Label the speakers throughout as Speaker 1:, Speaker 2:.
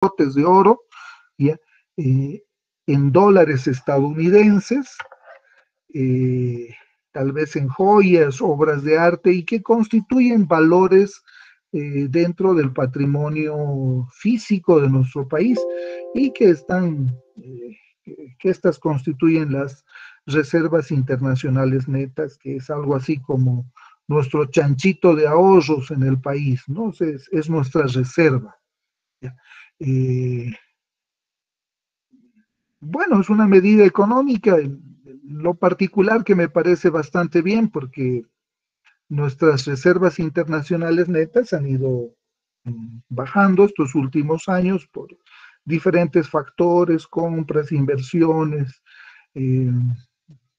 Speaker 1: lingotes de oro, ¿ya? En dólares estadounidenses, tal vez en joyas, obras de arte, y que constituyen valores dentro del patrimonio físico de nuestro país y que que estas constituyen las reservas internacionales netas, que es algo así como nuestro chanchito de ahorros en el país, ¿no? Es nuestra reserva. Eh, bueno, es una medida económica, en lo particular, que me parece bastante bien, porque nuestras reservas internacionales netas han ido bajando estos últimos años por diferentes factores, compras, inversiones, eh,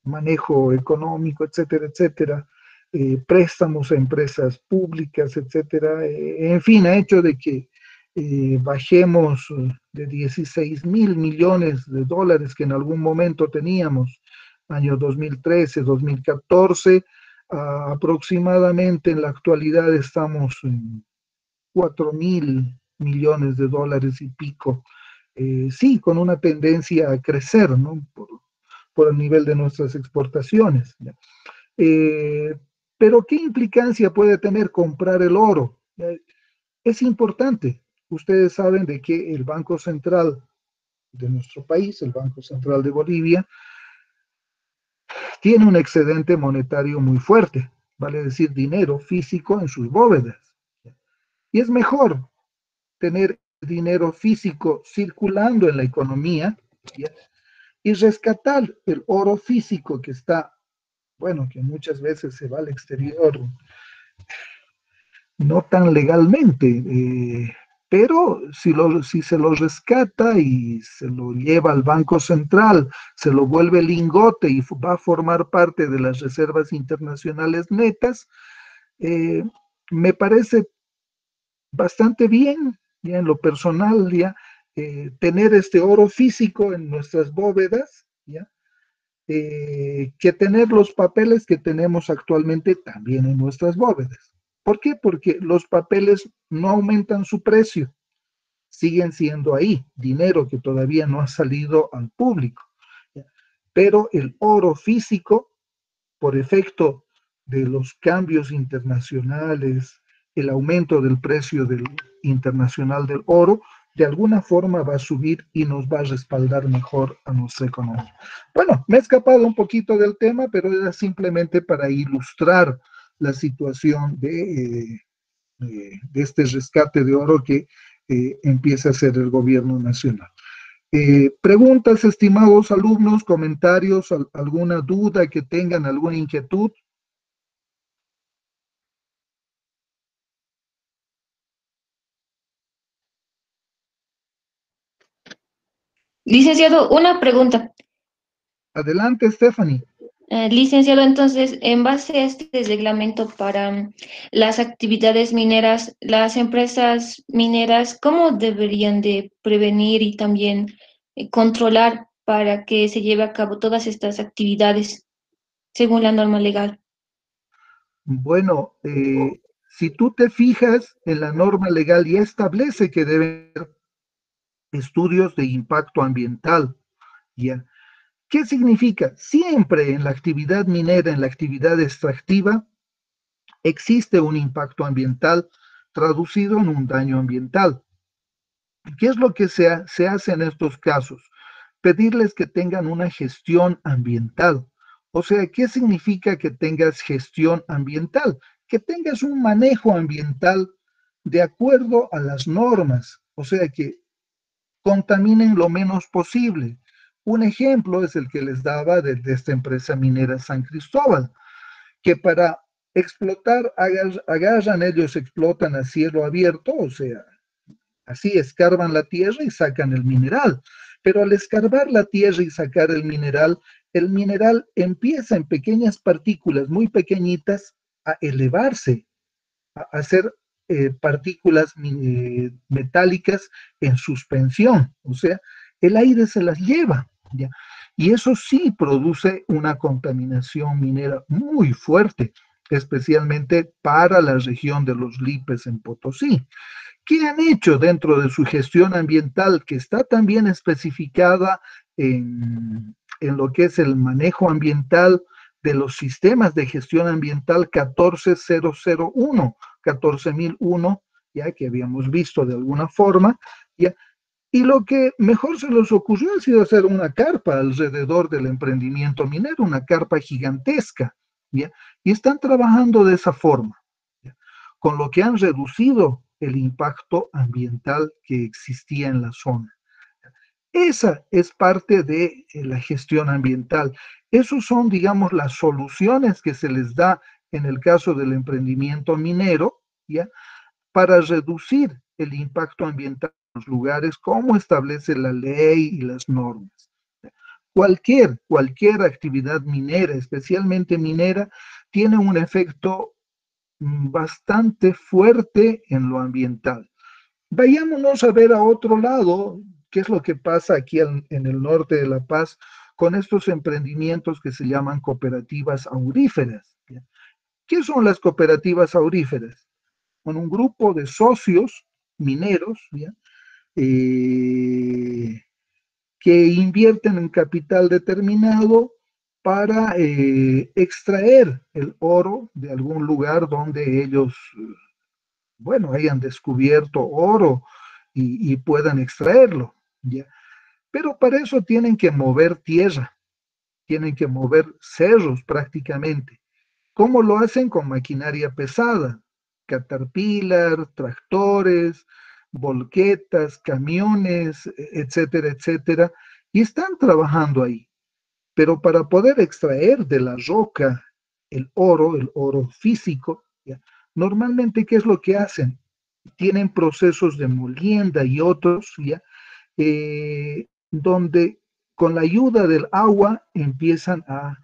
Speaker 1: manejo económico, etcétera, etcétera, préstamos a empresas públicas, etcétera. En fin, ha hecho de que bajemos de 16.000 millones de dólares que en algún momento teníamos, año 2013, 2014, aproximadamente en la actualidad estamos en 4.000 millones de dólares y pico. Sí, con una tendencia a crecer, ¿no? Por el nivel de nuestras exportaciones. Eh, pero ¿qué implicancia puede tener comprar el oro? Es importante. Ustedes saben de que el Banco Central de nuestro país, el Banco Central de Bolivia, tiene un excedente monetario muy fuerte, vale decir, dinero físico en sus bóvedas. Y es mejor tener dinero físico circulando en la economía, ¿ya? Y rescatar el oro físico que está, bueno, que muchas veces se va al exterior, no tan legalmente, pero si se lo rescata y se lo lleva al Banco Central, se lo vuelve lingote y va a formar parte de las reservas internacionales netas, eh, me parece bastante bien, ya en lo personal, ya, tener este oro físico en nuestras bóvedas, ya, que tener los papeles que tenemos actualmente también en nuestras bóvedas. ¿Por qué? Porque los papeles no aumentan su precio, siguen siendo ahí, dinero que todavía no ha salido al público. ¿Ya? Pero el oro físico, por efecto de los cambios internacionales, el aumento del precio internacional del oro, de alguna forma va a subir y nos va a respaldar mejor a nuestra economía. Bueno, me he escapado un poquito del tema, pero era simplemente para ilustrar la situación de este rescate de oro que empieza a hacer el gobierno nacional. Preguntas, estimados alumnos, comentarios, alguna duda que tengan, alguna inquietud.
Speaker 2: Licenciado, una pregunta.
Speaker 1: Adelante, Stephanie.
Speaker 2: Licenciado, entonces, en base a este reglamento para las actividades mineras, las empresas mineras, ¿cómo deberían de prevenir y también controlar para que se lleve a cabo todas estas actividades según la norma legal?
Speaker 1: Bueno, si tú te fijas en la norma legal, ya establece que deben haber estudios de impacto ambiental, ¿ya? ¿Qué significa? Siempre en la actividad minera, en la actividad extractiva, existe un impacto ambiental traducido en un daño ambiental. ¿Qué es lo que se hace en estos casos? Pedirles que tengan una gestión ambiental. O sea, ¿qué significa que tengas gestión ambiental? Que tengas un manejo ambiental de acuerdo a las normas, o sea, que contaminen lo menos posible. Un ejemplo es el que les daba de esta empresa minera San Cristóbal, que para explotar, agarran ellos, explotan a cielo abierto, o sea, así escarban la tierra y sacan el mineral. Pero al escarbar la tierra y sacar el mineral empieza en pequeñas partículas muy pequeñitas a elevarse, a hacer partículas metálicas en suspensión. O sea, el aire se las lleva, ¿ya? Y eso sí produce una contaminación minera muy fuerte, especialmente para la región de los Lipes en Potosí. ¿Qué han hecho dentro de su gestión ambiental, que está también especificada en lo que es el manejo ambiental de los sistemas de gestión ambiental 14001, 14001, ya que habíamos visto de alguna forma, ya? Y lo que mejor se les ocurrió ha sido hacer una carpa alrededor del emprendimiento minero, una carpa gigantesca, ¿ya? Y están trabajando de esa forma, ¿ya? Con lo que han reducido el impacto ambiental que existía en la zona. Esa es parte de la gestión ambiental. Esos son, digamos, las soluciones que se les da en el caso del emprendimiento minero, ¿ya? Para reducir el impacto ambiental en los lugares, como establece la ley y las normas. Cualquier actividad minera, especialmente minera, tiene un efecto bastante fuerte en lo ambiental. Vayámonos a ver a otro lado qué es lo que pasa aquí en el norte de La Paz con estos emprendimientos que se llaman cooperativas auríferas. ¿Qué son las cooperativas auríferas? Con un grupo de socios mineros, ¿ya? Eh, que invierten en capital determinado para extraer el oro de algún lugar donde ellos, bueno, hayan descubierto oro y puedan extraerlo, ¿ya? Pero para eso tienen que mover tierra, tienen que mover cerros prácticamente. ¿Cómo lo hacen? Con maquinaria pesada, caterpillar, tractores, volquetas, camiones, etcétera, etcétera, y están trabajando ahí. Pero para poder extraer de la roca el oro físico, ¿ya? Normalmente, ¿qué es lo que hacen? Tienen procesos de molienda y otros, ¿ya? Donde con la ayuda del agua empiezan a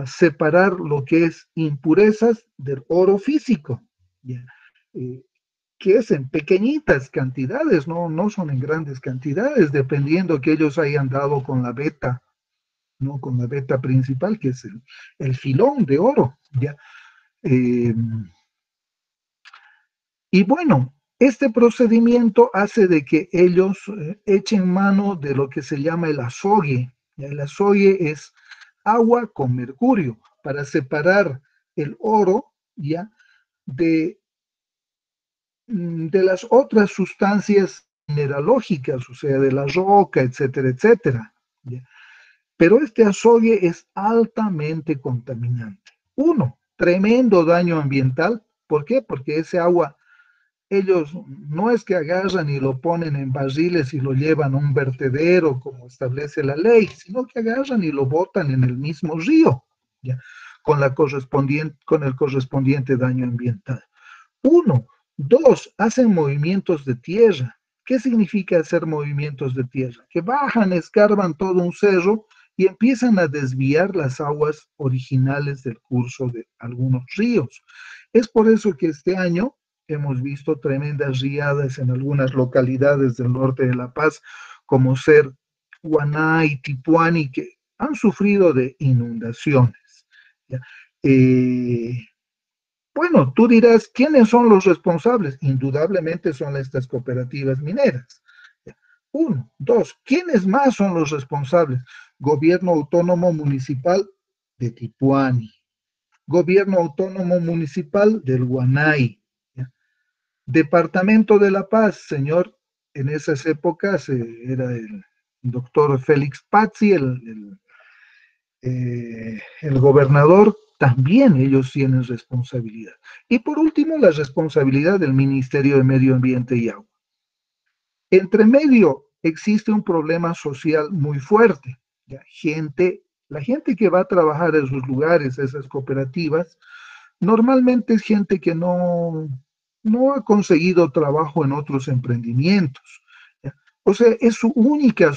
Speaker 1: separar lo que es impurezas del oro físico, ¿ya? Eh, que es en pequeñitas cantidades, no son en grandes cantidades, dependiendo que ellos hayan dado con la beta, ¿no? Con la beta principal, que es el filón de oro, ¿ya? Eh, y bueno, este procedimiento hace de que ellos echen mano de lo que se llama el azogue. ¿Ya? El azogue es agua con mercurio para separar el oro, ¿ya? de, de las otras sustancias mineralógicas, o sea, de la roca, etcétera, etcétera. ¿Ya? Pero este azogue es altamente contaminante. Uno, tremendo daño ambiental. ¿Por qué? Porque ese agua ellos no es que agarran y lo ponen en barriles y lo llevan a un vertedero como establece la ley, sino que agarran y lo botan en el mismo río, ¿ya? Con el correspondiente daño ambiental. Uno. Dos, hacen movimientos de tierra. ¿Qué significa hacer movimientos de tierra? Que bajan, escarban todo un cerro y empiezan a desviar las aguas originales del curso de algunos ríos. Es por eso que este año hemos visto tremendas riadas en algunas localidades del norte de La Paz, como ser Guaná y Tipuani, que han sufrido de inundaciones. ¿Ya? Eh, bueno, tú dirás, ¿quiénes son los responsables? Indudablemente son estas cooperativas mineras. Uno, dos, ¿quiénes más son los responsables? Gobierno Autónomo Municipal de Tipuani, Gobierno Autónomo Municipal del Guanay, ¿ya? Departamento de La Paz, señor, en esas épocas era el doctor Félix Pazzi, el gobernador, también ellos tienen responsabilidad. Y por último, la responsabilidad del Ministerio de Medio Ambiente y Agua. Entre medio existe un problema social muy fuerte. ¿Ya? La gente que va a trabajar en esos lugares, esas cooperativas, normalmente es gente que no ha conseguido trabajo en otros emprendimientos. ¿Ya? O sea, es su única,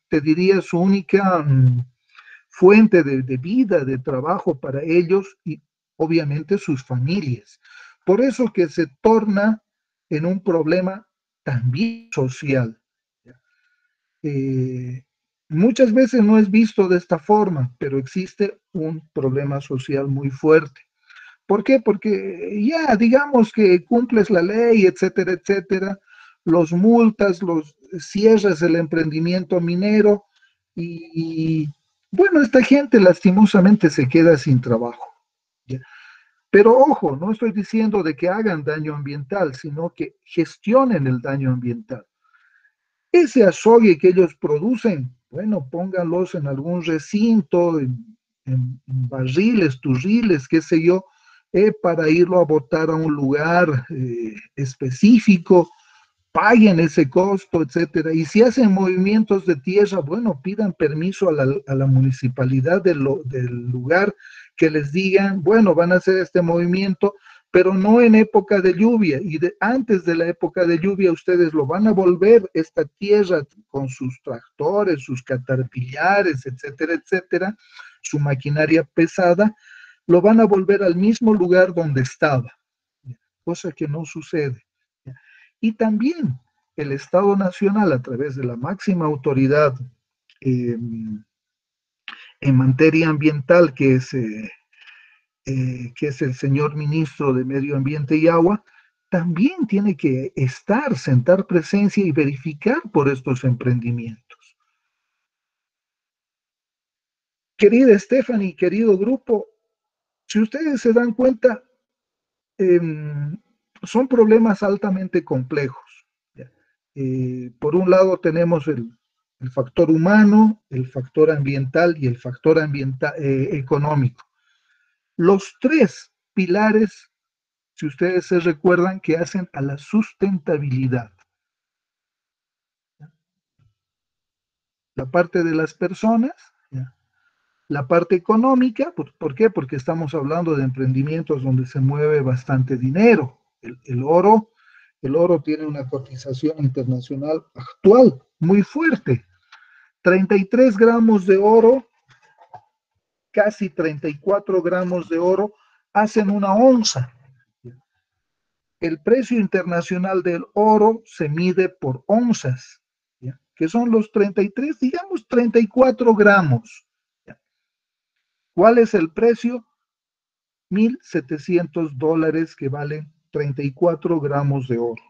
Speaker 1: te diría, su única fuente de vida, de trabajo para ellos y obviamente sus familias. Por eso que se torna en un problema también social. Eh, Muchas veces no es visto de esta forma, pero existe un problema social muy fuerte. ¿Por qué? Porque ya digamos que cumples la ley, etcétera, etcétera, los multas, los cierras el emprendimiento minero y bueno, esta gente lastimosamente se queda sin trabajo. ¿Ya? Pero ojo, no estoy diciendo de que hagan daño ambiental, sino que gestionen el daño ambiental. Ese azogue que ellos producen, bueno, pónganlos en algún recinto, en barriles, turriles, qué sé yo, para irlo a botar a un lugar específico, paguen ese costo, etcétera. Y si hacen movimientos de tierra, bueno, pidan permiso a la municipalidad del lugar que les digan, bueno, van a hacer este movimiento, pero no en época de lluvia. Y antes de la época de lluvia, ustedes lo van a volver, esta tierra, con sus tractores, sus caterpillares, etcétera, etcétera, su maquinaria pesada, lo van a volver al mismo lugar donde estaba, cosa que no sucede. Y también el Estado Nacional, a través de la máxima autoridad eh, en materia ambiental, que es el señor ministro de Medio Ambiente y Agua, también tiene que estar, sentar presencia y verificar por estos emprendimientos. Querida Stephanie, querido grupo, si ustedes se dan cuenta, eh, son problemas altamente complejos. Por un lado tenemos el factor humano, el factor ambiental y el factor económico. Los tres pilares, si ustedes se recuerdan, que hacen a la sustentabilidad. La parte de las personas, ¿ya? La parte económica, ¿por qué? Porque estamos hablando de emprendimientos donde se mueve bastante dinero. El oro tiene una cotización internacional actual muy fuerte. 33 gramos de oro, casi 34 gramos de oro, hacen una onza. El precio internacional del oro se mide por onzas, ¿ya? Que son los 33, digamos 34 gramos. ¿Ya? ¿Cuál es el precio? $1,700 que valen 34 gramos de oro.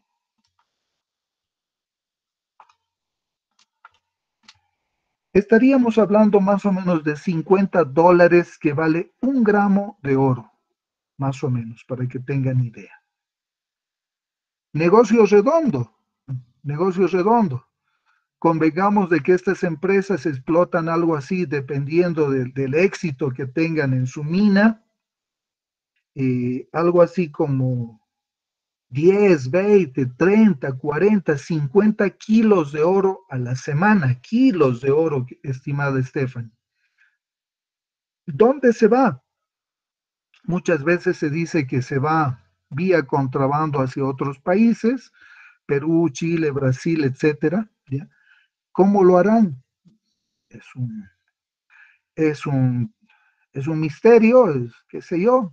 Speaker 1: Estaríamos hablando más o menos de $50 que vale un gramo de oro, más o menos, para que tengan idea. Negocio redondo, negocio redondo. Convengamos de que estas empresas explotan algo así, dependiendo del éxito que tengan en su mina, algo así como 10, 20, 30, 40, 50 kilos de oro a la semana, kilos de oro, estimada Stephanie. ¿Dónde se va? Muchas veces se dice que se va vía contrabando hacia otros países, Perú, Chile, Brasil, etcétera. ¿Ya? ¿Cómo lo harán? Es un, es un, es un misterio, qué sé yo.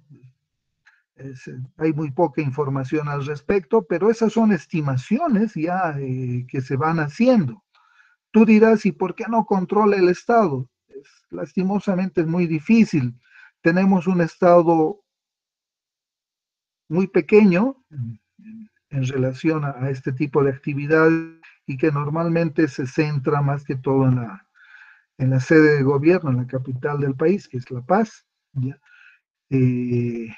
Speaker 1: Hay muy poca información al respecto, pero esas son estimaciones ya que se van haciendo. Tú dirás, ¿y por qué no controla el Estado? Lastimosamente es muy difícil. Tenemos un Estado muy pequeño en relación a este tipo de actividades y que normalmente se centra más que todo en la sede de gobierno, en la capital del país, que es La Paz. ¿Ya? Eh,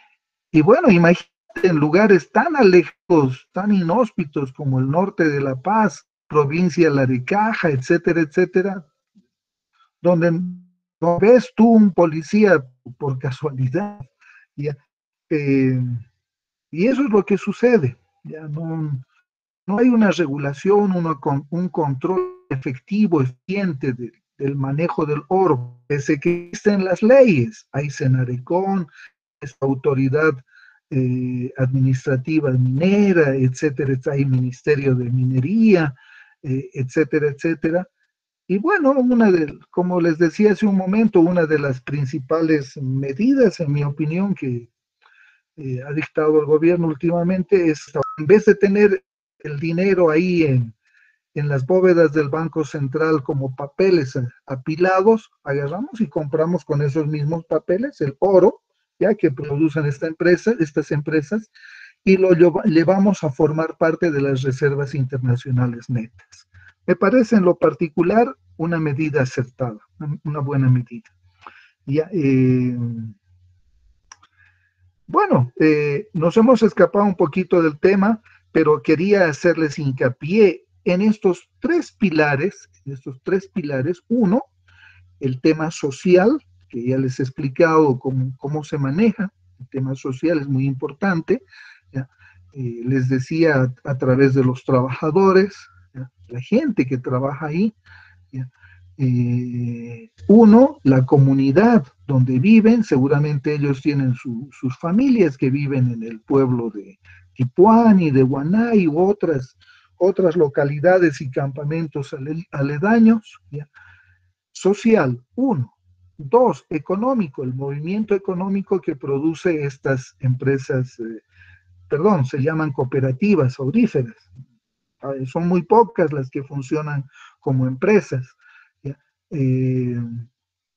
Speaker 1: y bueno, imagínate en lugares tan alejados, tan inhóspitos como el norte de La Paz, provincia de Laricaja, etcétera, etcétera, donde no ves tú un policía por casualidad. ¿Ya? Eh, y eso es lo que sucede. Ya no hay una regulación, un control efectivo, eficiente del manejo del oro, pese que existen las leyes. Hay Senarecon, esta autoridad administrativa minera, etcétera, hay Ministerio de Minería, etcétera, etcétera. Y bueno, como les decía hace un momento, una de las principales medidas, en mi opinión, que ha dictado el gobierno últimamente es, en vez de tener el dinero ahí en las bóvedas del Banco Central como papeles apilados, agarramos y compramos con esos mismos papeles el oro, ya que producen estas empresas, y lo llevamos a formar parte de las reservas internacionales netas. Me parece en lo particular una medida acertada, una buena medida. Ya, bueno, nos hemos escapado un poquito del tema, pero quería hacerles hincapié en estos tres pilares, Uno, el tema social, que ya les he explicado cómo se maneja. El tema social es muy importante. ¿Ya? Les decía a través de los trabajadores, ¿ya? La gente que trabaja ahí. ¿Ya? Uno, la comunidad donde viven, seguramente ellos tienen sus familias que viven en el pueblo de Tipuani, de Huanay u otras localidades y campamentos aledaños. ¿Ya? Social, uno. Dos, económico, el movimiento económico que produce estas empresas, se llaman cooperativas auríferas. Son muy pocas las que funcionan como empresas. ¿Ya? Eh,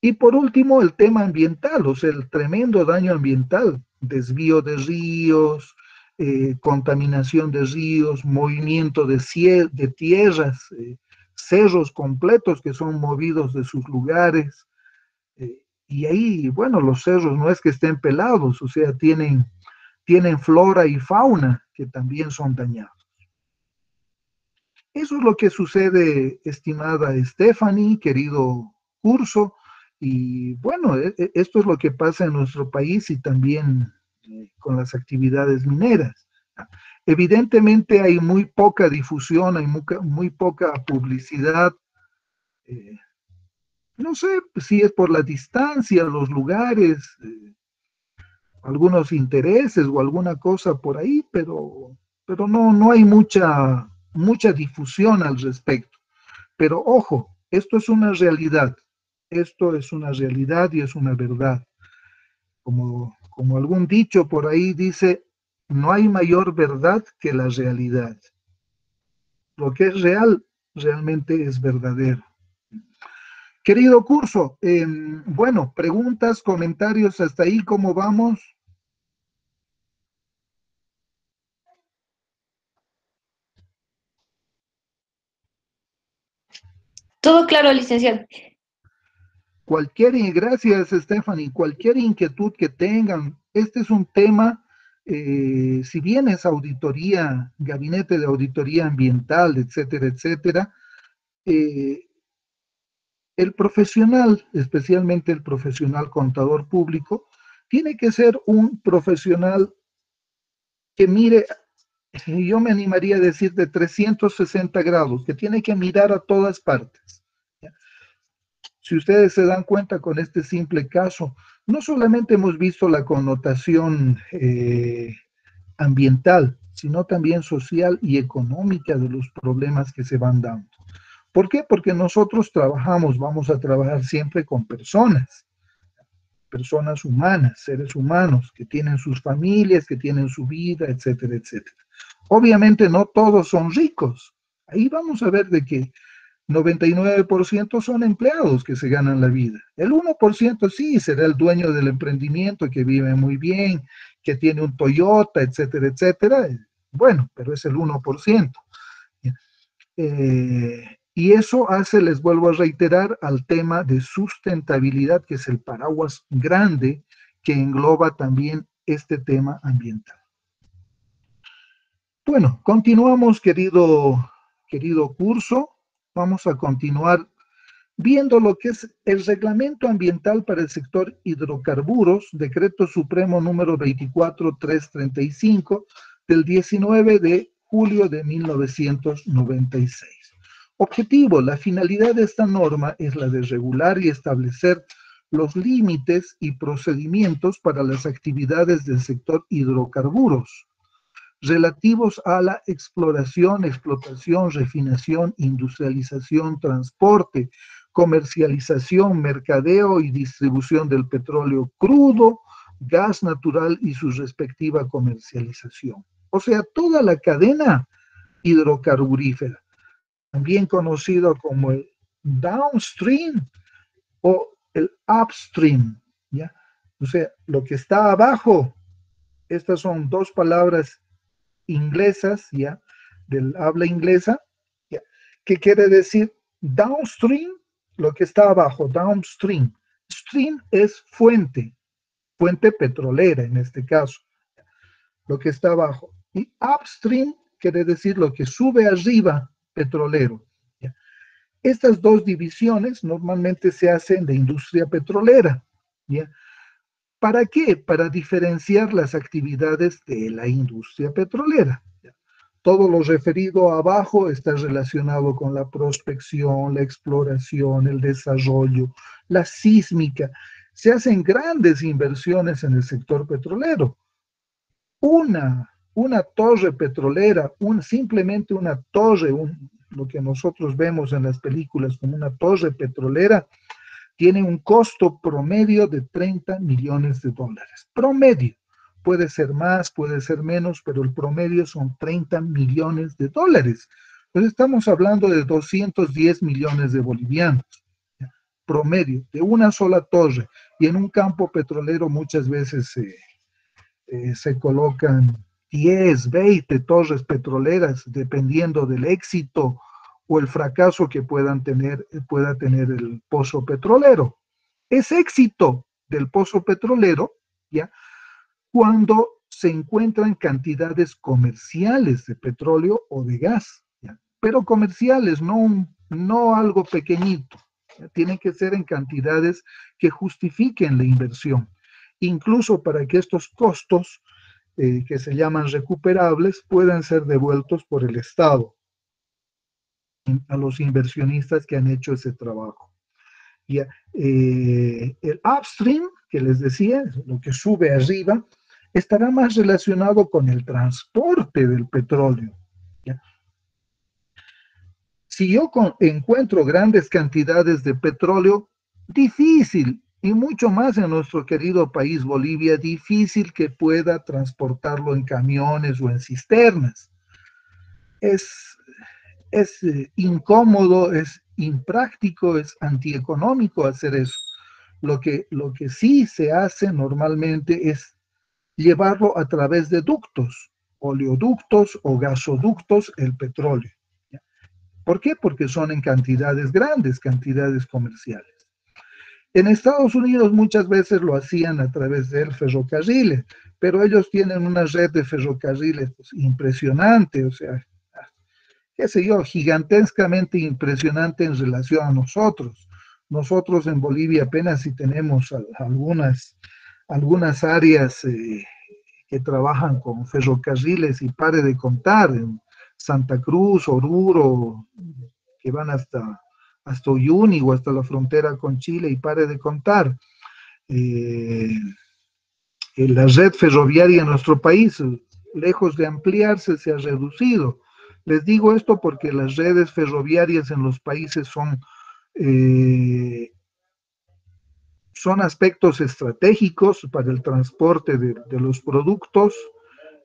Speaker 1: y por último, el tema ambiental, o sea, el tremendo daño ambiental, desvío de ríos, contaminación de ríos, movimiento de tierras, cerros completos que son movidos de sus lugares. Y ahí, bueno, los cerros no es que estén pelados, o sea, tienen flora y fauna que también son dañados. Eso es lo que sucede, estimada Stephanie, querido curso, y bueno, esto es lo que pasa en nuestro país y también con las actividades mineras. Evidentemente hay muy poca difusión, hay muy poca publicidad. eh, no sé si es por la distancia, los lugares, algunos intereses o alguna cosa por ahí, pero no hay mucha difusión al respecto. Pero ojo, esto es una realidad y es una verdad. Como algún dicho por ahí dice, no hay mayor verdad que la realidad. Lo que es real realmente es verdadero. Querido curso, bueno, preguntas, comentarios hasta ahí, ¿cómo vamos?
Speaker 2: Todo claro, licenciado.
Speaker 1: Gracias, Stephanie, cualquier inquietud que tengan, este es un tema, si bien es auditoría, gabinete de auditoría ambiental, etcétera, etcétera, eh, el profesional, especialmente el profesional contador público, tiene que ser un profesional que mire, yo me animaría a decir de 360 grados, que tiene que mirar a todas partes. Si ustedes se dan cuenta con este simple caso, no solamente hemos visto la connotación ambiental, sino también social y económica de los problemas que se van dando. ¿Por qué? Porque nosotros vamos a trabajar siempre con personas humanas, seres humanos, que tienen sus familias, que tienen su vida, etcétera, etcétera. Obviamente no todos son ricos. Ahí vamos a ver de que 99% son empleados que se ganan la vida. El 1% sí será el dueño del emprendimiento que vive muy bien, que tiene un Toyota, etcétera, etcétera. Bueno, pero es el 1%. Y eso hace, les vuelvo a reiterar, al tema de sustentabilidad, que es el paraguas grande que engloba también este tema ambiental. Bueno, continuamos, querido curso. Vamos a continuar viendo lo que es el reglamento ambiental para el sector hidrocarburos, decreto supremo número 24335 del 19 de julio de 1996. Objetivo, la finalidad de esta norma es la de regular y establecer los límites y procedimientos para las actividades del sector hidrocarburos relativos a la exploración, explotación, refinación, industrialización, transporte, comercialización, mercadeo y distribución del petróleo crudo, gas natural y su respectiva comercialización. O sea, toda la cadena hidrocarburífera, también conocido como el downstream o el upstream, ¿ya? O sea, lo que está abajo, estas son dos palabras inglesas, ¿ya? Del habla inglesa, ¿ya? ¿Qué quiere decir? Downstream, lo que está abajo, downstream. Stream es fuente, fuente petrolera en este caso, lo que está abajo. Y upstream quiere decir lo que sube arriba, petrolero. ¿Ya? Estas dos divisiones normalmente se hacen de industria petrolera. ¿Ya? ¿Para qué? Para diferenciar las actividades de la industria petrolera. Todo lo referido abajo está relacionado con la prospección, la exploración, el desarrollo, la sísmica. Se hacen grandes inversiones en el sector petrolero. Una torre petrolera, simplemente una torre, lo que nosotros vemos en las películas como una torre petrolera, tiene un costo promedio de 30 millones de dólares. Promedio. Puede ser más, puede ser menos, pero el promedio son 30 millones de dólares. Pues estamos hablando de 210 millones de bolivianos. Promedio de una sola torre. Y en un campo petrolero muchas veces se colocan 10, 20 torres petroleras, dependiendo del éxito o el fracaso que pueda tener el pozo petrolero. Es éxito del pozo petrolero, ¿ya? Cuando se encuentran cantidades comerciales de petróleo o de gas, ¿ya? Pero comerciales, no algo pequeñito. ¿Ya? Tienen que ser en cantidades que justifiquen la inversión, incluso para que estos costos, que se llaman recuperables, puedan ser devueltos por el Estado a los inversionistas que han hecho ese trabajo. Y, el upstream, que les decía, lo que sube arriba, estará más relacionado con el transporte del petróleo. ¿Ya? Si yo encuentro grandes cantidades de petróleo, difícil, y mucho más en nuestro querido país Bolivia, difícil que pueda transportarlo en camiones o en cisternas. Es incómodo, es impráctico, es antieconómico hacer eso. Lo que sí se hace normalmente es llevarlo a través de ductos, oleoductos o gasoductos, el petróleo. ¿Ya? ¿Por qué? Porque son en cantidades grandes, cantidades comerciales. En Estados Unidos muchas veces lo hacían a través del ferrocarril, pero ellos tienen una red de ferrocarriles pues, impresionante, o sea, qué sé yo, gigantescamente impresionante en relación a nosotros. Nosotros en Bolivia apenas si tenemos algunas áreas que trabajan con ferrocarriles y pare de contar, en Santa Cruz, Oruro, que van hasta Uyuni o hasta la frontera con Chile y pare de contar. Eh, la red ferroviaria en nuestro país, lejos de ampliarse, se ha reducido. Les digo esto porque las redes ferroviarias en los países son aspectos estratégicos para el transporte de los productos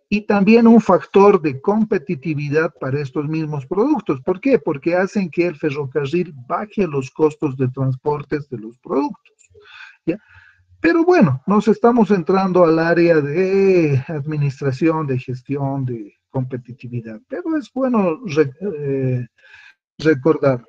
Speaker 1: y también un factor de competitividad para estos mismos productos. ¿Por qué? Porque hacen que el ferrocarril baje los costos de transportes de los productos. ¿Ya? Pero bueno, nos estamos entrando al área de administración, de gestión, de competitividad. Pero es bueno recordar.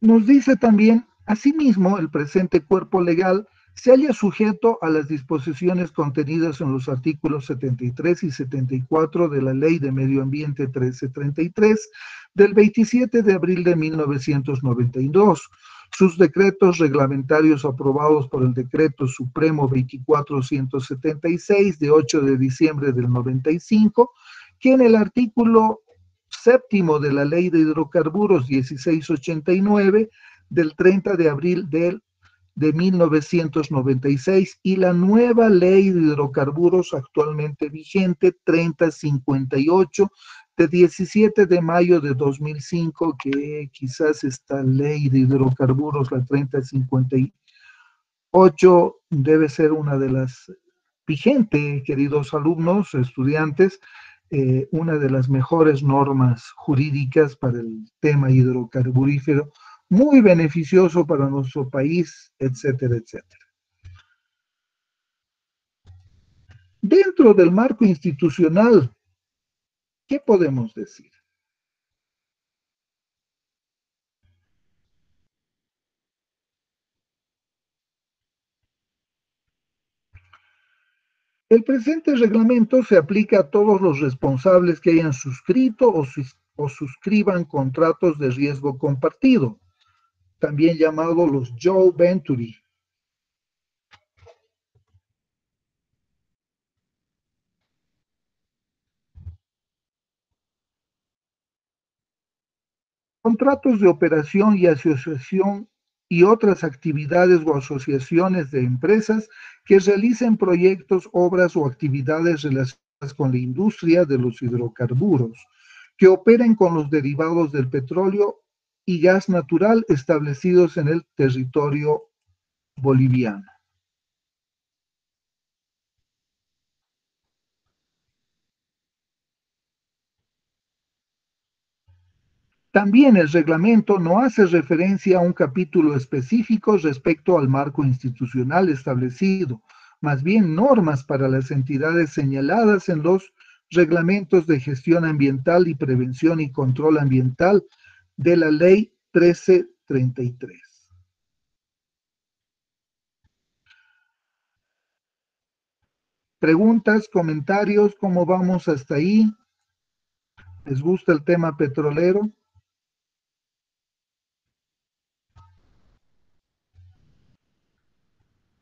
Speaker 1: Nos dice también, asimismo, el presente cuerpo legal se halla sujeto a las disposiciones contenidas en los artículos 73 y 74 de la Ley de Medio Ambiente 1333 del 27 de abril de 1992, sus decretos reglamentarios aprobados por el Decreto Supremo 24176 de 8 de diciembre del 95, que en el artículo séptimo de la Ley de Hidrocarburos 1689 del 30 de abril de 1996 y la nueva Ley de Hidrocarburos actualmente vigente 3058 de 17 de mayo de 2005, que quizás esta Ley de Hidrocarburos, la 3058, debe ser una de las vigentes, queridos alumnos, estudiantes, una de las mejores normas jurídicas para el tema hidrocarburífero, muy beneficioso para nuestro país, etcétera, etcétera. Dentro del marco institucional, ¿qué podemos decir? El presente reglamento se aplica a todos los responsables que hayan suscrito o suscriban contratos de riesgo compartido, también llamados los joint venture. Contratos de operación y asociación y otras actividades o asociaciones de empresas que realicen proyectos, obras o actividades relacionadas con la industria de los hidrocarburos, que operen con los derivados del petróleo y gas natural establecidos en el territorio boliviano. También el reglamento no hace referencia a un capítulo específico respecto al marco institucional establecido, más bien normas para las entidades señaladas en los reglamentos de gestión ambiental y prevención y control ambiental de la Ley 1333. Preguntas, comentarios, ¿cómo vamos hasta ahí? ¿Les gusta el tema petrolero?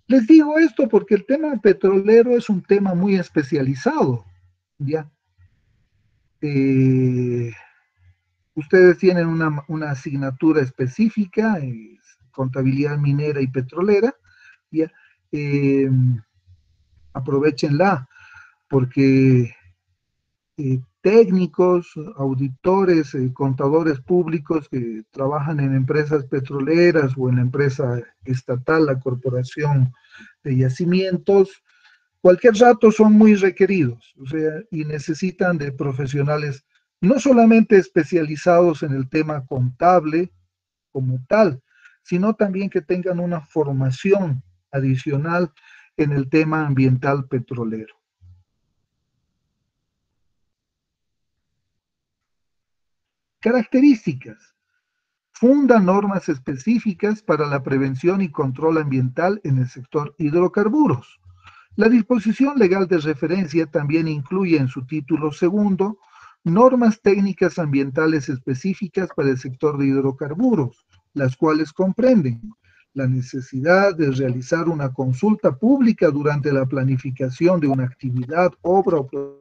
Speaker 1: Les digo esto porque el tema petrolero es un tema muy especializado, ¿ya? Eh, Ustedes tienen una asignatura específica, contabilidad minera y petrolera, ¿ya? Eh, Aprovechenla, porque técnicos, auditores, contadores públicos que trabajan en empresas petroleras o en la empresa estatal, la Corporación de Yacimientos, cualquier rato son muy requeridos, o sea, y necesitan de profesionales no solamente especializados en el tema contable como tal, sino también que tengan una formación adicional en el tema ambiental petrolero. Características. Funda normas específicas para la prevención y control ambiental en el sector hidrocarburos. La disposición legal de referencia también incluye en su título segundo normas técnicas ambientales específicas para el sector de hidrocarburos, las cuales comprenden la necesidad de realizar una consulta pública durante la planificación de una actividad, obra o proyecto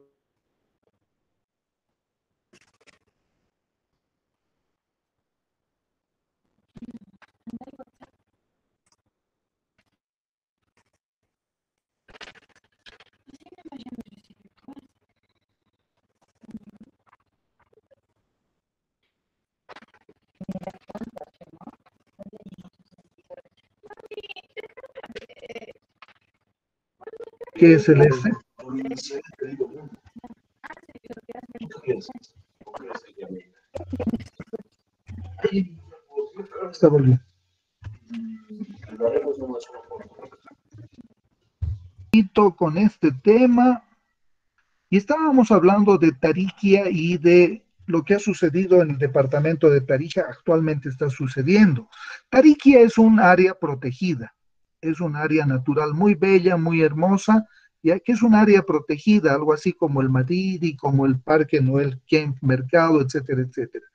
Speaker 1: que es el S. Está volviendo. Con este tema y estábamos hablando de Tariquia y de lo que ha sucedido en el departamento de Tarija actualmente está sucediendo. Tariquia es un área protegida, es un área natural muy bella, muy hermosa, ya que es un área protegida, algo así como el Madidi, como el Parque Noel Kemp Mercado, etcétera, etcétera.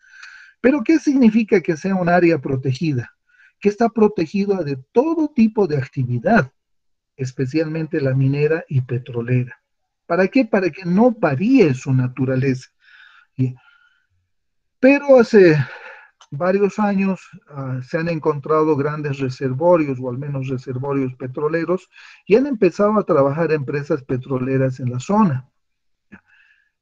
Speaker 1: Pero ¿qué significa que sea un área protegida? Que está protegida de todo tipo de actividad, especialmente la minera y petrolera. ¿Para qué? Para que no varíe su naturaleza. Pero hace varios años se han encontrado grandes reservorios, o al menos reservorios petroleros, y han empezado a trabajar empresas petroleras en la zona.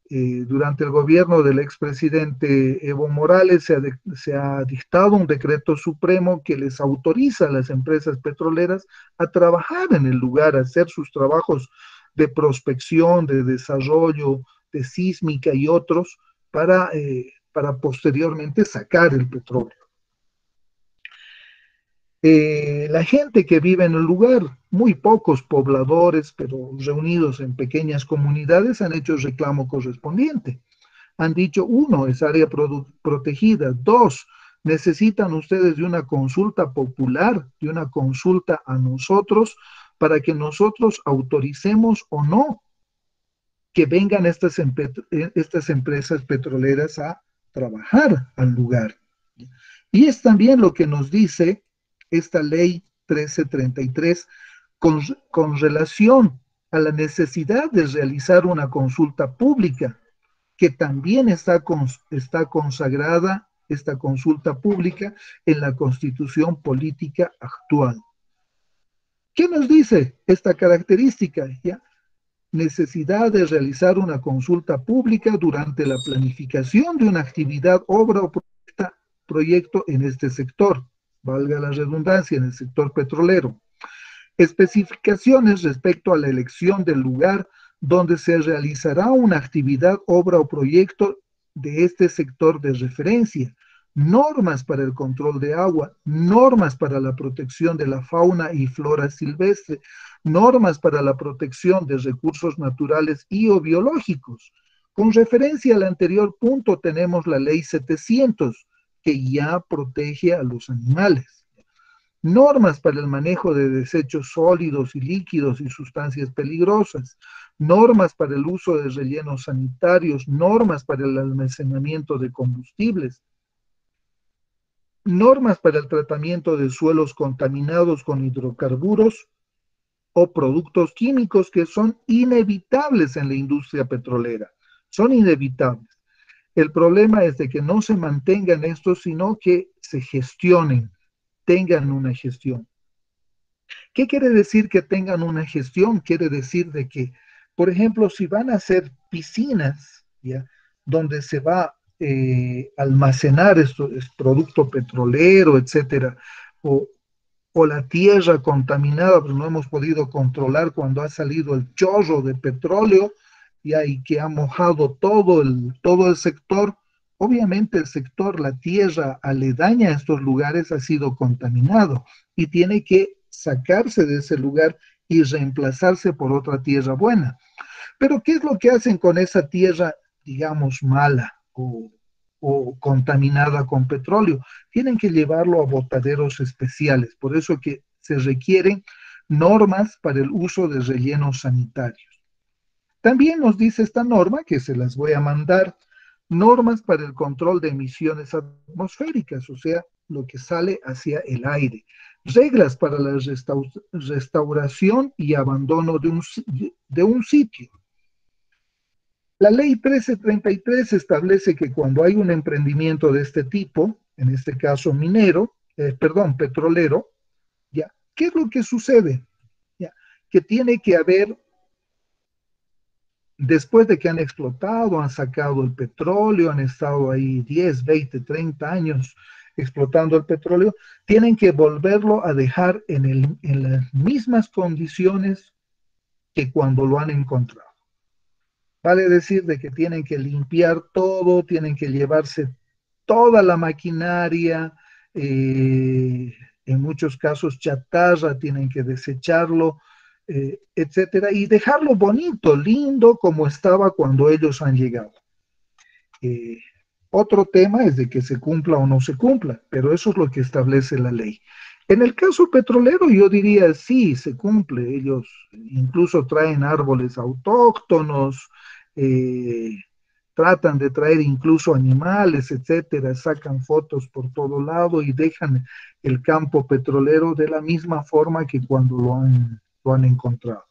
Speaker 1: Durante el gobierno del expresidente Evo Morales se ha dictado un decreto supremo que les autoriza a las empresas petroleras a trabajar en el lugar, a hacer sus trabajos de prospección, de desarrollo, de sísmica y otros para posteriormente sacar el petróleo. La gente que vive en el lugar, muy pocos pobladores, pero reunidos en pequeñas comunidades, han hecho el reclamo correspondiente. Han dicho, uno, es área protegida; dos, necesitan ustedes de una consulta popular, de una consulta a nosotros, para que nosotros autoricemos o no que vengan estas empresas petroleras a trabajar al lugar. Y es también lo que nos dice esta ley 1333 con relación a la necesidad de realizar una consulta pública, que también está consagrada esta consulta pública en la Constitución Política actual. ¿Qué nos dice esta característica? ¿Ya? Necesidad de realizar una consulta pública durante la planificación de una actividad, obra o proyecto en este sector, valga la redundancia, en el sector petrolero. Especificaciones respecto a la elección del lugar donde se realizará una actividad, obra o proyecto de este sector de referencia, normas para el control de agua, normas para la protección de la fauna y flora silvestre, normas para la protección de recursos naturales y o biológicos. Con referencia al anterior punto tenemos la ley 700, que ya protege a los animales. Normas para el manejo de desechos sólidos y líquidos y sustancias peligrosas, normas para el uso de rellenos sanitarios, normas para el almacenamiento de combustibles, normas para el tratamiento de suelos contaminados con hidrocarburos o productos químicos que son inevitables en la industria petrolera. Son inevitables. El problema es de que no se mantengan estos, sino que se gestionen, tengan una gestión. ¿Qué quiere decir que tengan una gestión? Quiere decir de que, por ejemplo, si van a hacer piscinas, ¿ya?, donde se va a almacenar esto, es producto petrolero, etcétera, o la tierra contaminada, pues no hemos podido controlar cuando ha salido el chorro de petróleo, y que ha mojado todo el sector. Obviamente el sector, la tierra aledaña a estos lugares ha sido contaminado y tiene que sacarse de ese lugar y reemplazarse por otra tierra buena. Pero ¿qué es lo que hacen con esa tierra, digamos, mala o contaminada con petróleo? Tienen que llevarlo a botaderos especiales. Por eso que se requieren normas para el uso de rellenos sanitarios. También nos dice esta norma, que se las voy a mandar, normas para el control de emisiones atmosféricas, o sea, lo que sale hacia el aire. Reglas para la restauración y abandono de un sitio. La ley 1333 establece que cuando hay un emprendimiento de este tipo, en este caso petrolero, ¿ya? ¿Qué es lo que sucede? ¿Ya? Que tiene que haber, después de que han explotado, han sacado el petróleo, han estado ahí 10, 20, 30 años explotando el petróleo, tienen que volverlo a dejar en las mismas condiciones que cuando lo han encontrado. Vale decir de que tienen que limpiar todo, tienen que llevarse toda la maquinaria, en muchos casos chatarra, tienen que desecharlo, etcétera, y dejarlo bonito, lindo, como estaba cuando ellos han llegado. Otro tema es de que se cumpla o no se cumpla, pero eso es lo que establece la ley. En el caso petrolero, yo diría sí, se cumple. Ellos incluso traen árboles autóctonos, tratan de traer incluso animales, etcétera, sacan fotos por todo lado y dejan el campo petrolero de la misma forma que cuando lo han encontrado.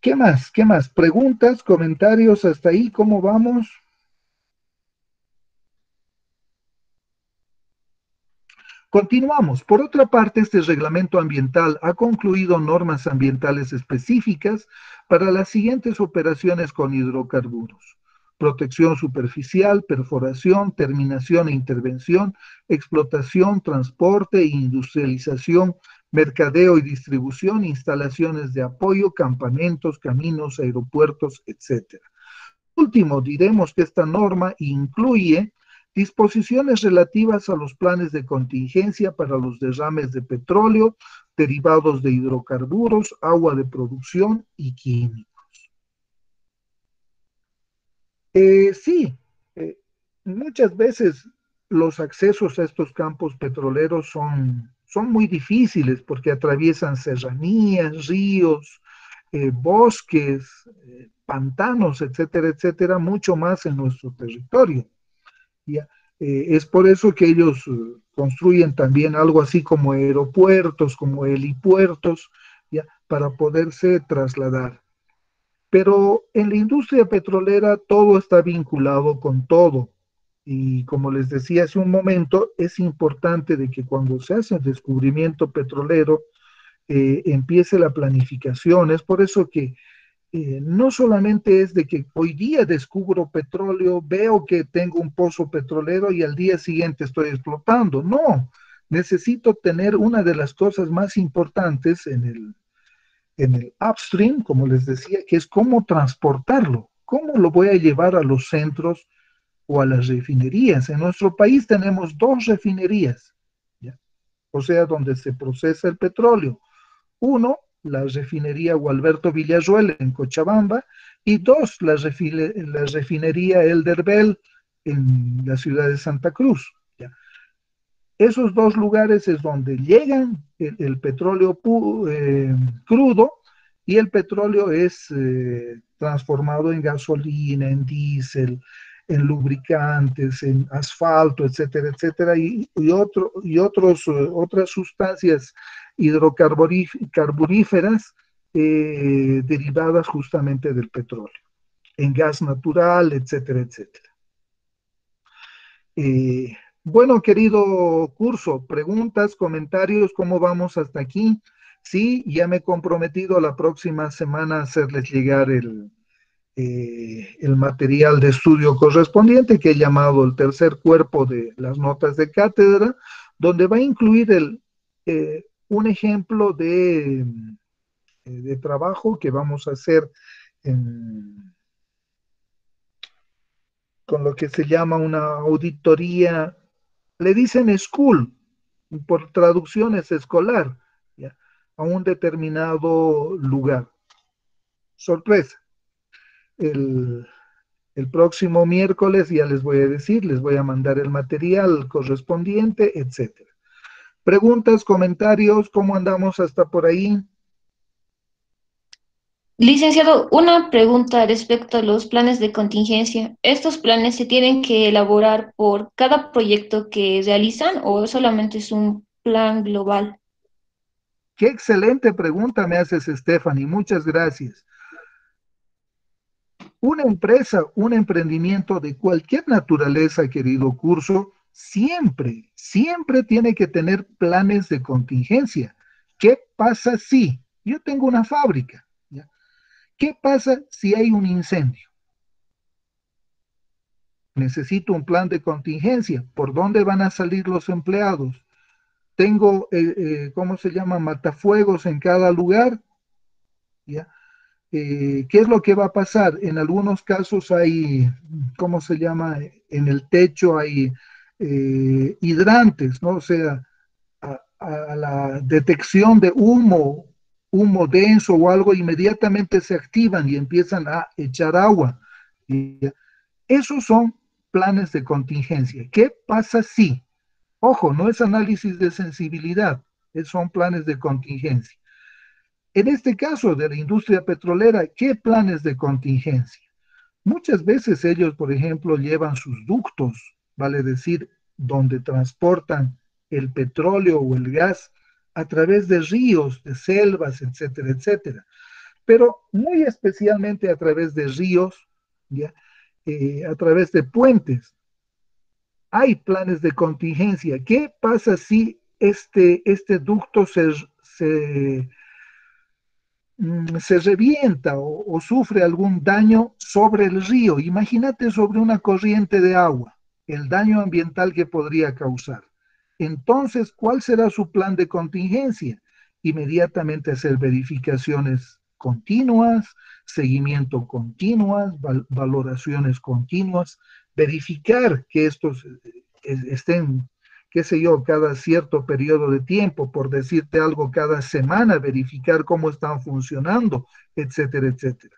Speaker 1: ¿Qué más? ¿Qué más? ¿Preguntas, comentarios hasta ahí? ¿Cómo vamos? Continuamos. Por otra parte, este reglamento ambiental ha concluido normas ambientales específicas para las siguientes operaciones con hidrocarburos: protección superficial, perforación, terminación e intervención, explotación, transporte e industrialización mercadeo y distribución, instalaciones de apoyo, campamentos, caminos, aeropuertos, etcétera. Último, diremos que esta norma incluye disposiciones relativas a los planes de contingencia para los derrames de petróleo, derivados de hidrocarburos, agua de producción y químicos. Sí, eh, muchas veces los accesos a estos campos petroleros son muy difíciles porque atraviesan serranías, ríos, bosques, pantanos, etcétera, etcétera, mucho más en nuestro territorio. ¿Ya? Es por eso que ellos construyen también algo así como aeropuertos, como helipuertos, ¿ya? Para poderse trasladar. Pero en la industria petrolera todo está vinculado con todo. Y como les decía hace un momento, es importante de que cuando se hace el descubrimiento petrolero, empiece la planificación. Es por eso que no solamente es de que hoy día descubro petróleo, veo que tengo un pozo petrolero y al día siguiente estoy explotando. No, necesito tener una de las cosas más importantes en el upstream, como les decía, que es cómo transportarlo, cómo lo voy a llevar a los centros o a las refinerías. En nuestro país tenemos dos refinerías, ¿ya? O sea, donde se procesa el petróleo. Uno, la refinería Gualberto Villarroel en Cochabamba, y dos, la refinería Elderbel en la ciudad de Santa Cruz. ¿Ya? Esos dos lugares es donde llegan el petróleo crudo y el petróleo es transformado en gasolina, en diésel, en lubricantes, en asfalto, etcétera, etcétera, otras sustancias hidrocarburíferas derivadas justamente del petróleo, en gas natural, etcétera, etcétera. Eh, bueno, querido curso, preguntas, comentarios, ¿cómo vamos hasta aquí? Sí, ya me he comprometido la próxima semana a hacerles llegar el material de estudio correspondiente que he llamado el tercer cuerpo de las notas de cátedra, donde va a incluir un ejemplo de trabajo que vamos a hacer en, con lo que se llama una auditoría, le dicen school, por traducciones escolar, ¿ya? A un determinado lugar. Sorpresa. El, el próximo miércoles ya les voy a decir, les voy a mandar el material correspondiente, etcétera. Preguntas, comentarios, ¿cómo andamos hasta por ahí?
Speaker 2: Licenciado, una pregunta respecto a los planes de contingencia. ¿Estos planes se tienen que elaborar por cada proyecto que realizan o solamente es un plan global?
Speaker 1: Qué excelente pregunta me haces, Stephanie, muchas gracias. Una empresa, un emprendimiento de cualquier naturaleza, querido curso, siempre tiene que tener planes de contingencia. ¿Qué pasa si yo tengo una fábrica? ¿Ya? ¿Qué pasa si hay un incendio? Necesito un plan de contingencia. ¿Por dónde van a salir los empleados? Tengo, ¿cómo se llama? Matafuegos en cada lugar. ¿Ya? ¿Qué es lo que va a pasar? En algunos casos hay, ¿cómo se llama? En el techo hay hidrantes, ¿no? O sea, a la detección de humo denso o algo, inmediatamente se activan y empiezan a echar agua. Y esos son planes de contingencia. ¿Qué pasa si? Ojo, no es análisis de sensibilidad, son planes de contingencia. En este caso de la industria petrolera, ¿qué planes de contingencia? Muchas veces ellos, por ejemplo, llevan sus ductos, vale decir, donde transportan el petróleo o el gas a través de ríos, de selvas, etcétera, etcétera. Pero muy especialmente a través de ríos, ¿ya? A través de puentes. Hay planes de contingencia. ¿Qué pasa si este ducto se revienta o sufre algún daño sobre el río? Imagínate sobre una corriente de agua, el daño ambiental que podría causar. Entonces, ¿cuál será su plan de contingencia? inmediatamente hacer verificaciones continuas, seguimiento continuas, valoraciones continuas, verificar que estos estén, qué sé yo, cada cierto periodo de tiempo, por decirte algo, cada semana, verificar cómo están funcionando, etcétera, etcétera.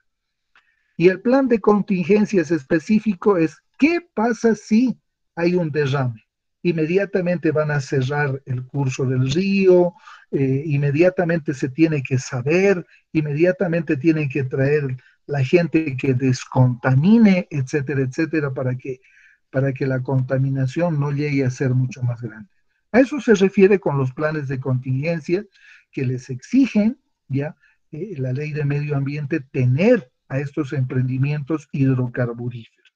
Speaker 1: Y el plan de contingencias específico es, ¿qué pasa si hay un derrame? Inmediatamente van a cerrar el curso del río, inmediatamente se tiene que saber, inmediatamente tienen que traer la gente que descontamine, etcétera, etcétera, para que la contaminación no llegue a ser mucho más grande. A eso se refiere con los planes de contingencia que les exigen, ya, la ley de medio ambiente, tener a estos emprendimientos hidrocarburíferos.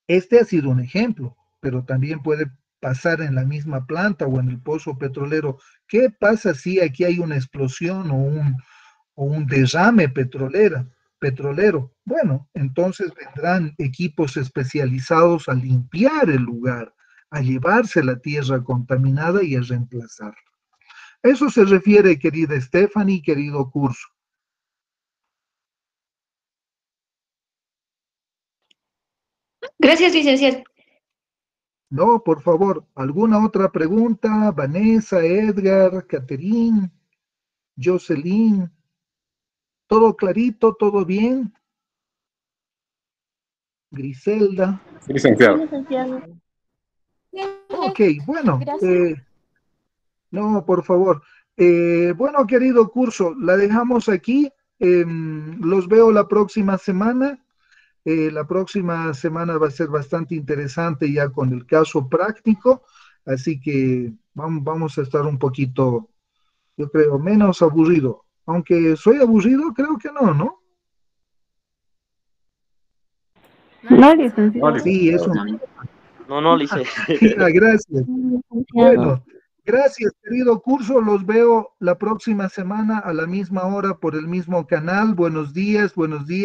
Speaker 1: Este ha sido un ejemplo, pero también puede pasar en la misma planta o en el pozo petrolero. ¿Qué pasa si aquí hay una explosión o un derrame petrolero? Bueno, entonces vendrán equipos especializados a limpiar el lugar, a llevarse la tierra contaminada y a reemplazarla. Eso se refiere, querida Stephanie, querido curso.
Speaker 2: Gracias, licenciado.
Speaker 1: No, por favor, ¿alguna otra pregunta? Vanessa, Edgar, Catherine, Jocelyn, ¿todo clarito? ¿Todo bien? Griselda.
Speaker 3: Sí, licenciado.
Speaker 1: Ok, bueno,
Speaker 4: Gracias.
Speaker 1: no, por favor. Bueno, querido curso, la dejamos aquí. Los veo la próxima semana. La próxima semana va a ser bastante interesante ya con el caso práctico, así que vamos a estar un poquito, yo creo, menos aburrido. Aunque soy aburrido, creo que no, ¿no?
Speaker 4: No, licenciado.
Speaker 1: Sí, eso.
Speaker 5: No, lice.
Speaker 1: Ya, gracias. Bueno, gracias, querido curso. Los veo la próxima semana a la misma hora por el mismo canal. Buenos días, buenos días.